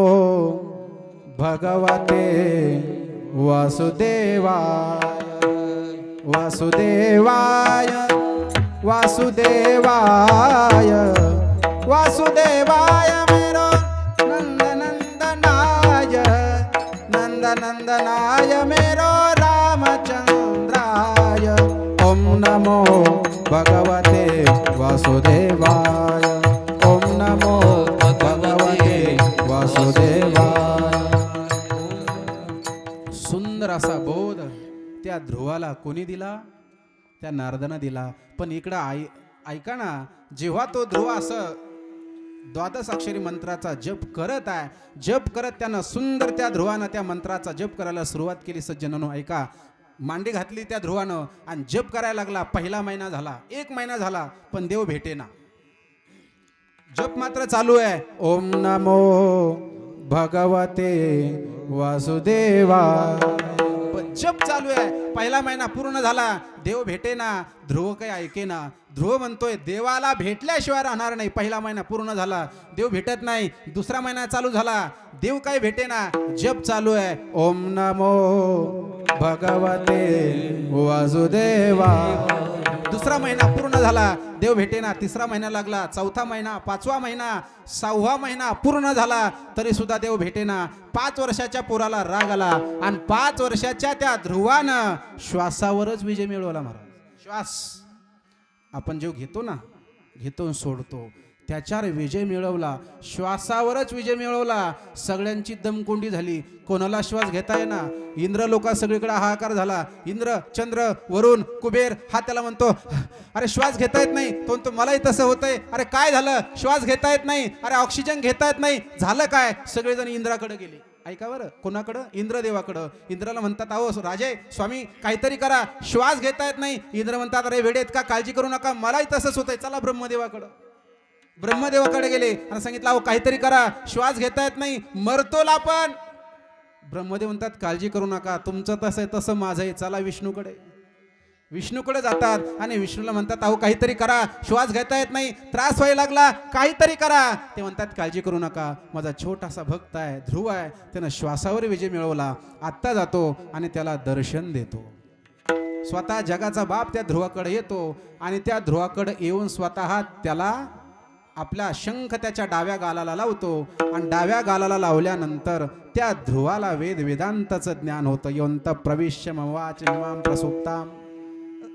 S2: भगवते वासुदेवाय वासुदेवाय वासुदेवाय वासुदेवाय मेरो नंदनंदनाय नंदनंदनाय मेरो रामचंद्राय. ओम नमो भगवते वासुदेवाय ओम नमो भगवते वासुदेवाय. सुंदर असा बोध त्या ध्रुवाला कोणी दिला? त्या नारदानं दिला. पण इकडं ऐका ना, जेव्हा तो ध्रुव असं द्वादश अक्षरी मंत्राचा जप करत आहे, जप करत त्यानं सुंदर त्या ध्रुवानं त्या मंत्राचा जप करायला सुरुवात केली. सज्जनांनो ऐका, मांडी घातली त्या ध्रुवानं आणि जप करायला लागला. पहिला महिना झाला, 1 महिना झाला, पण देव भेटेना. जप मात्र चालू आहे. ओम नमो भगवते वासुदेवाय. जप चालू आहे. पहिला महिना पूर्ण झाला, देव भेटेना. ध्रुव काही ऐकेना. ध्रुव म्हणतोय देवाला भेटल्याशिवाय राहणार नाही. पहिला महिना पूर्ण झाला, देव भेटत नाही. दुसरा महिना चालू झाला, देव काही भेटेना. जप चालू आहे. ओम नमो भगवते वासुदेवाय. दुसरा महिना पूर्ण झाला, देव भेटेना. तिसरा महिना लागला, चौथा महिना, 5वा महिना, 6वा महिना पूर्ण झाला, तरी सुद्धा देव भेटेना. 5 वर्षाच्या पोराला राग आला आणि 5 वर्षाच्या त्या ध्रुवानं श्वासावरच विजय मिळवला. महाराज, श्वास आपण जेव घेतो ना, घेतो सोडतो, त्याच्यावर विजय मिळवला. श्वासावरच विजय मिळवला. सगळ्यांची दमकोंडी झाली. कोणाला श्वास घेता येईना. इंद्र लोका सगळीकडे हाहाकार झाला. इंद्र, चंद्र, वरुण, कुबेर हा त्याला म्हणतो, अरे श्वास घेता येत नाही. तो म्हणतो मलाही तसं होतंय. अरे काय झालं? श्वास घेता येत नाही. अरे ऑक्सिजन घेता येत नाही. झालं काय? सगळेजण इंद्राकडे गेले. ऐका बरं, कोणाकडं? इंद्रदेवाकडं. इंद्राला म्हणतात, अहो राजे स्वामी काहीतरी करा, श्वास घेता येत नाही. इंद्र म्हणतात, अरे वेडेत का, काळजी करू नका, मलाही तसंच होतंय, चला ब्रह्मदेवाकडं. ब्रह्मदेवाकडे गेले आणि सांगितलं, अहो काहीतरी करा, श्वास घेता येत नाही, मरतोल आपण. ब्रह्मदेव म्हणतात, काळजी करू नका, तुमचं तसं आहे तसं माझं आहे, चला विष्णूकडे. विष्णूकडे जातात आणि विष्णूला म्हणतात, अहो काहीतरी करा, श्वास घेता येत नाही, त्रास व्हायला लागला, काहीतरी करा. ते म्हणतात, काळजी करू नका, माझा छोटासा भक्त आहे, ध्रुव आहे, त्यानं श्वासावर विजय मिळवला. आत्ता जातो आणि त्याला दर्शन देतो. स्वतः जगाचा बाप त्या ध्रुवाकडे येतो आणि त्या ध्रुवाकडे येऊन स्वतः त्याला आपला शंख त्याच्या डाव्या गालाला लावतो आणि डाव्या गालाला लावल्यानंतर त्या ध्रुवाला वेद वेदांताचं ज्ञान होतं. यंत प्रविश्य मवाच इमाम प्रसुप्ताम.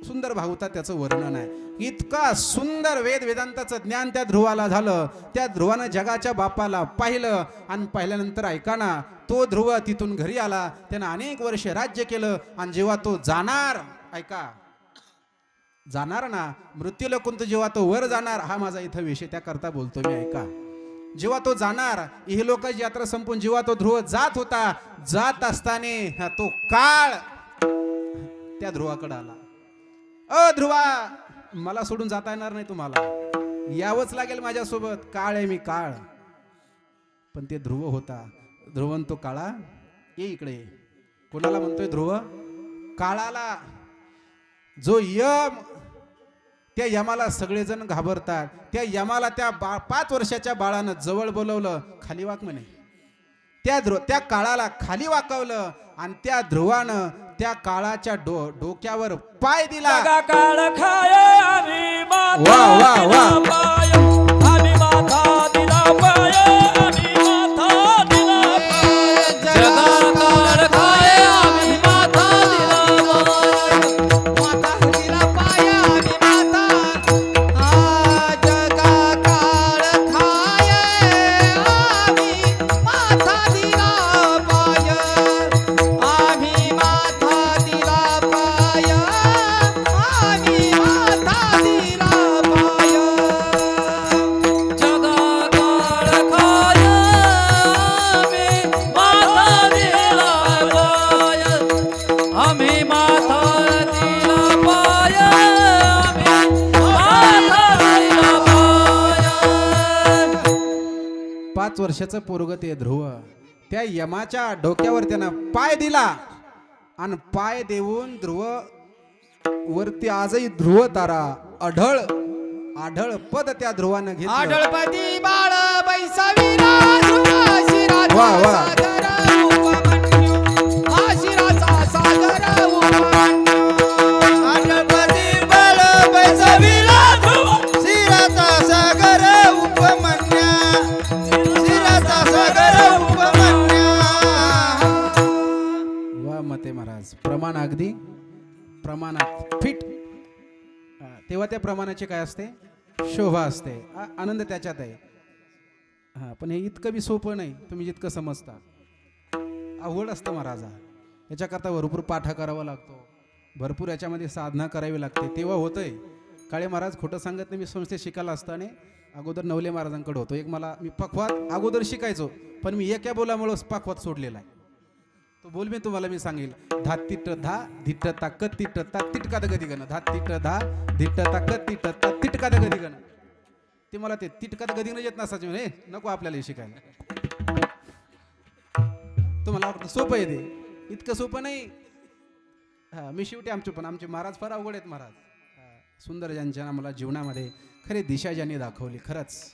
S2: सुंदर भागवतात त्याचं वर्णन आहे. इतका सुंदर वेद वेदांताचं ज्ञान त्या ध्रुवाला झालं. त्या ध्रुवानं जगाच्या बापाला पाहिलं आणि पाहिल्यानंतर ऐका ना, तो ध्रुव तिथून घरी आला. त्यानं अनेक वर्ष राज्य केलं आणि जेव्हा तो जाणार, ऐका, जाणार ना, मृत्यूला कोणतं, जेव्हा तो वर जाणार, हा माझा इथं विषय त्याकरता बोलतो मी, ऐका. जेव्हा तो जाणार, ही लोकांची यात्रा संपून जेव्हा तो ध्रुव जात होता, जात असताना तो काळ त्या ध्रुवाकडे आला. अ ध्रुवा, मला सोडून जाता येणार नाही, तुम्हाला यावंच लागेल माझ्यासोबत, काळ आहे मी, काळ. पण ते ध्रुव होता. ध्रुवन तो काळा, ये इकडे. कोणाला म्हणतोय ध्रुव? काळाला. जो यम, त्या यमाला सगळेजण घाबरतात. त्या यमाला त्या 5 वर्षाच्या बाळानं जवळ बोलवलं, खाली वाक म्हणे. त्या काळाला खाली वाकवलं आणि त्या ध्रुवानं त्या काळाच्या डोक्यावर पाय दिला.
S3: काळ खाय आम्ही माथा
S2: वा वा वा.
S3: दिला पाय, आम्ही माथा दिला पाय, आम्ही माथा दिला पाय. जगा काळ खाय आम्ही माथा दिला पाय.
S4: माता दिला पाय आणि माता जगा काळ खाय आम्ही माता दिला पाय. आम्ही माता दिला पाय. आम्ही माता दिला पाय.
S2: 5 वर्षाचं पोरग ते ध्रुव, त्या यमाच्या डोक्यावर त्यानं पाय दिला आणि पाय देऊन ध्रुव वरती आजही ध्रुव तारा आढळ आढळ पद त्या ध्रुवानं घेतलं.
S4: आढळपती बाळ बैसवीरा ध्रुव शिराचा
S2: वा, वा.
S4: सागर उपमन्यू हा शिराचा सागर उपमन्यू आढळपती बाळ बैसवीरा ध्रुव शिराचा सागर उपमन्या शिराचा सागर उपमन्या.
S2: वा मते महाराज, प्रमाण अगदी प्रमाणात फिट. तेव्हा त्या प्रमाणाचे काय असते, शोभा असते, आनंद त्याच्यात आहे. हा, पण हे इतकं बी सोपं नाही तुम्ही जितकं समजता. अवघड असतं महाराज. याच्याकरता भरपूर पाठा करावा लागतो, भरपूर याच्यामध्ये साधना करावी लागते, तेव्हा होतंय. काळे महाराज खोटं सांगत नाही, मी संस्थेत शिकायला असताना अगोदर नवले महाराजांकडे होतो. मी पखवात अगोदर शिकायचो, पण मी एका बोलामुळं पखवात सोडलेला आहे. तो बोल मी तुम्हाला मी सांगेल. धा तिट धा धिट ताकत तिट ता तिटका कधी गण धा तिट धा धिट ताकत तिट ता तिटका कधी गण. ते मला ते तिटका कधी येत नसायचे म्हणे, नको आपल्याला हे शिकायला. तुम्हाला वाटतं सोपं आहे ते, इतकं सोपं नाही. हा, मी शेवटी आमचे महाराज फार अवघड आहेत महाराज. सुंदर ज्यांच्या आम्हाला जीवनामध्ये खरी दिशा ज्यांनी दाखवली, खरंच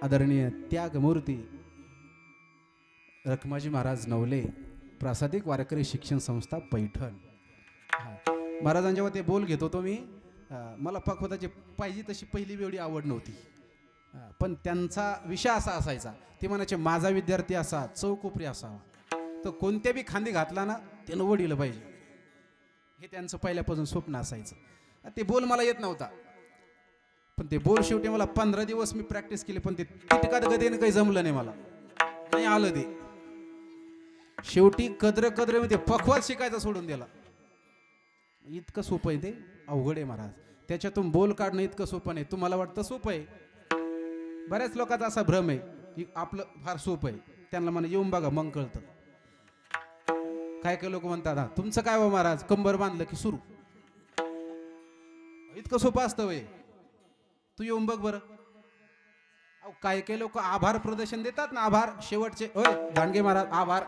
S2: आदरणीय त्यागमूर्ती रखमाजी महाराज नवले, प्रासादिक वारकरी शिक्षण संस्था पैठण. महाराजांच्या जेव्हा ते बोल घेत होतो मी, मला पखवताची पाहिजे तशी पहिली वेळी आवड नव्हती. पण त्यांचा विषय असा असायचा, ते म्हणायचे माझा विद्यार्थी असा चौकोपरी असावा, तो कोणत्या बी खांदी घातला ना त्यानं वडील पाहिजे, हे त्यांचं पहिल्यापासून स्वप्न असायचं. ते बोल मला येत नव्हता, पण ते बोल शेवटी मला 15 दिवस मी प्रॅक्टिस केली, पण ते तिटकात गदेनं काही जमलं नाही, मला नाही आलं ते. शेवटी कद्र मी ते पखवात शिकायचं सोडून दिला. इतकं सोपं आहे ते, अवघड आहे महाराज. त्याच्यातून बोल काढणं इतकं सोपं नाही. तुम्हाला वाटतं सोपं आहे, बऱ्याच लोकांचा असा भ्रम आहे की आपलं फार सोपं आहे. त्यांना म्हणा येऊन बघा मग कळतं. काय लोक म्हणतात, हा तुमचं काय हो महाराज, कंबर बांधलं की सुरू, इतकं सोपं असतं वय, तू येऊन बघ बरं. काय लोक आभार प्रदर्शन देतात ना, आभार शेवटचे, होय दांडगे महाराज आभार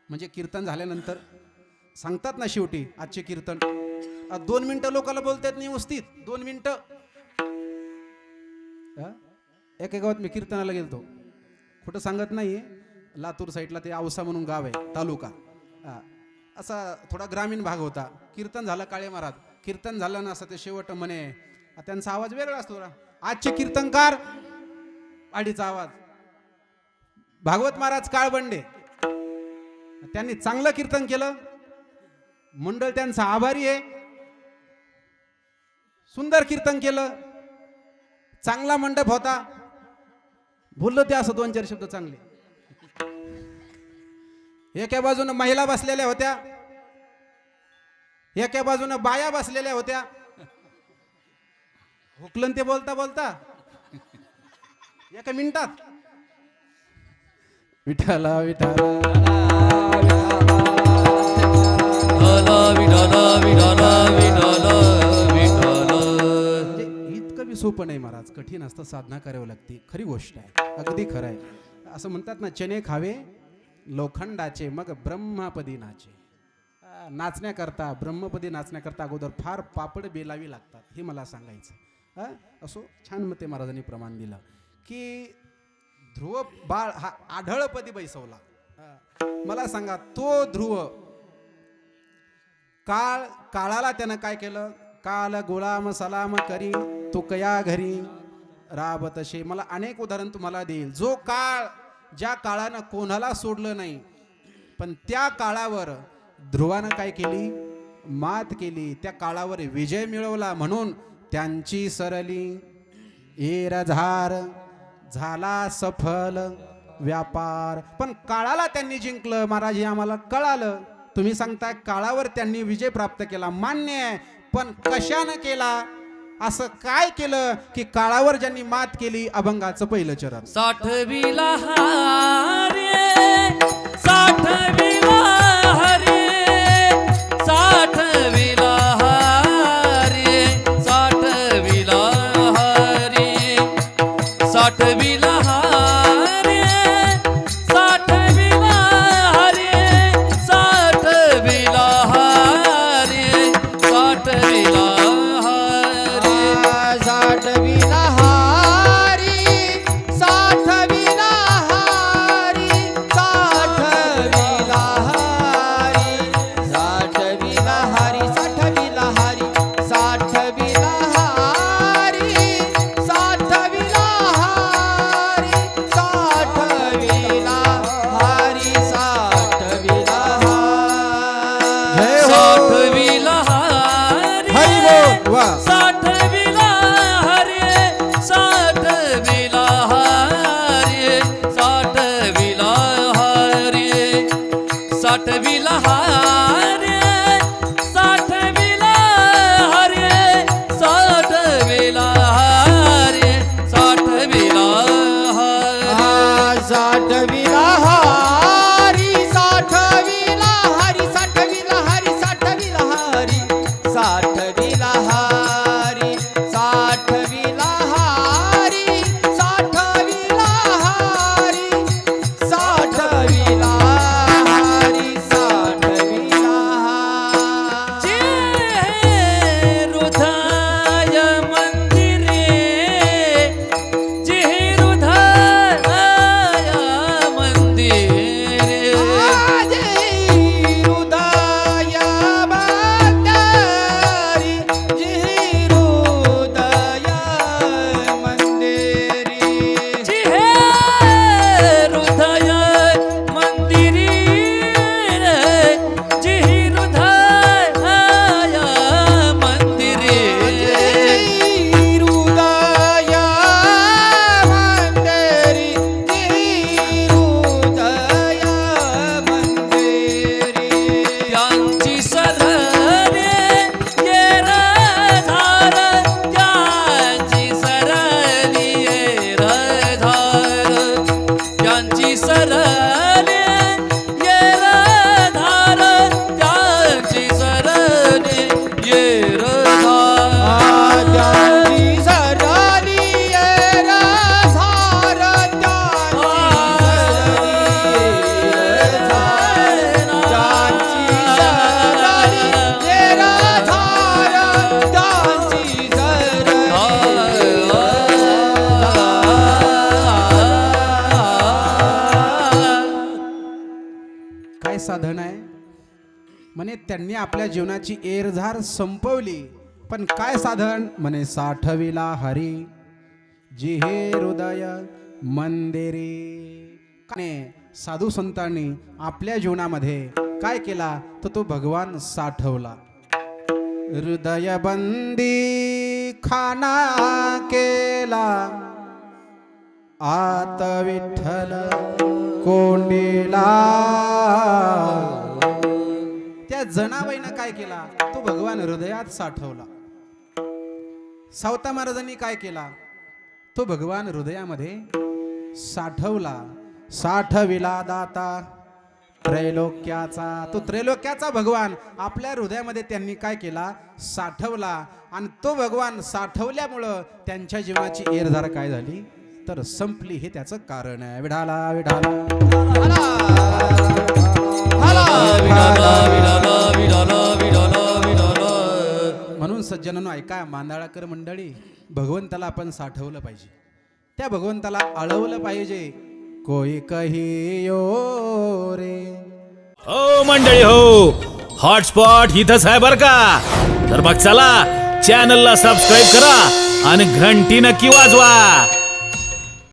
S2: म्हणजे कीर्तन झाल्यानंतर सांगतात ना शेवटी आजचे कीर्तन. 2 मिनिटं लोकांना बोलतात नाही व्यवस्थित, 2 मिनिटं. एका गावात मी कीर्तनाला गेलतो, कुठं सांगत नाही, लातूर साईडला ते औसा म्हणून गाव आहे, तालुका. असा थोडा ग्रामीण भाग होता. कीर्तन झालं, काळे महाराज कीर्तन झालं ना, असं ते शेवट म्हणे, त्यांचा आवाज वेगळा असतो. आजचे कीर्तनकार आडीचा आवाज, भागवत महाराज काळबंडे, त्यांनी चांगलं कीर्तन केलं, मंडळ त्यांचा आभारी आहे, सुंदर कीर्तन केलं, चांगला मंडप होता, बोललो ते असं 2-4 शब्द चांगले. एका बाजूनं महिला बसलेल्या होत्या, एका बाजूनं बाया बसलेल्या होत्या. हुकलन ते बोलता बोलता एका मिनिटात विठाला विठाला इतकं बी सोपं नाही महाराज, कठीण असतं, साधना करावी लागते. खरी गोष्ट आहे, अगदी खरं आहे. असं म्हणतात ना, चणे खावे लोखंडाचे मग ब्रह्मपदी नाचे. नाचण्याकरता, ब्रह्मपदी नाचण्याकरता अगोदर फार पापड बेलावी लागतात, हे मला सांगायचं. असो, छान मते महाराजांनी प्रमाण दिलं की ध्रुव बाळ हा आढळपदी बैसवला. मला सांगा, तो ध्रुव काळाला त्यानं काय केलं, काल गुलाम सलाम करी तो कया घरी राबतशे. मला अनेक उदाहरण तुम्हाला देईल. जो काळ, ज्या काळानं कोणाला सोडलं नाही, पण त्या काळावर ध्रुवानं काय केली, मात केली, त्या काळावर विजय मिळवला. म्हणून त्यांची सरली एरझार झाला सफल व्यापार. पण काळाला त्यांनी जिंकलं महाराज, हे आम्हाला कळालं. तुम्ही सांगताय काळावर त्यांनी विजय प्राप्त केला, मान्य आहे, पण कशानं केला, असं काय केलं की काळावर ज्यांनी मात केली. अभंगाचं पहिलं चरण.
S3: 60 विला हरे 60 विला हरे 60 विला हरे 60 विला हरे 60 विला हरे सरणी येर धार त्यांची सरणी येर धार
S4: त्यांची सरणी येर धार त्यांची सरणी येर धार त्यांची सरणी
S2: काय साधन आहे म्हणे त्यांनी आपल्या जीवनाची एरझार संपवली पण काय साधन म्हणे साठविला हरी जी हे हृदय मंदिरी साधू संतांनी आपल्या जीवनामध्ये काय केला तर तो भगवान साठवला हृदय बंदी खाना केला आत विठ्ठल कोंडीला त्या जनाबाईनं काय केला तो भगवान हृदयात साठवला सावता महाराजांनी काय केला तो भगवान हृदयामध्ये साठवला साठविला दाता त्रैलोक्याचा तो त्रैलोक्याचा भगवान आपल्या हृदयामध्ये त्यांनी काय केला साठवला आणि तो भगवान साठवल्यामुळं त्यांच्या जीवनाची एरधार काय झाली तर संपली हे त्याचं कारण आहे विढाला विढाला म्हणून सज्जनांनो ऐका मांदाळकर मंडळी भगवंताला आपण साठवलं पाहिजे त्या भगवंताला अळवलं पाहिजे कोई कहियो रे
S1: हो मंडळी हो हॉटस्पॉट इथंच आहे बर का तर मग चला चॅनलला सबस्क्राईब करा आणि घंटी नक्की वाजवा.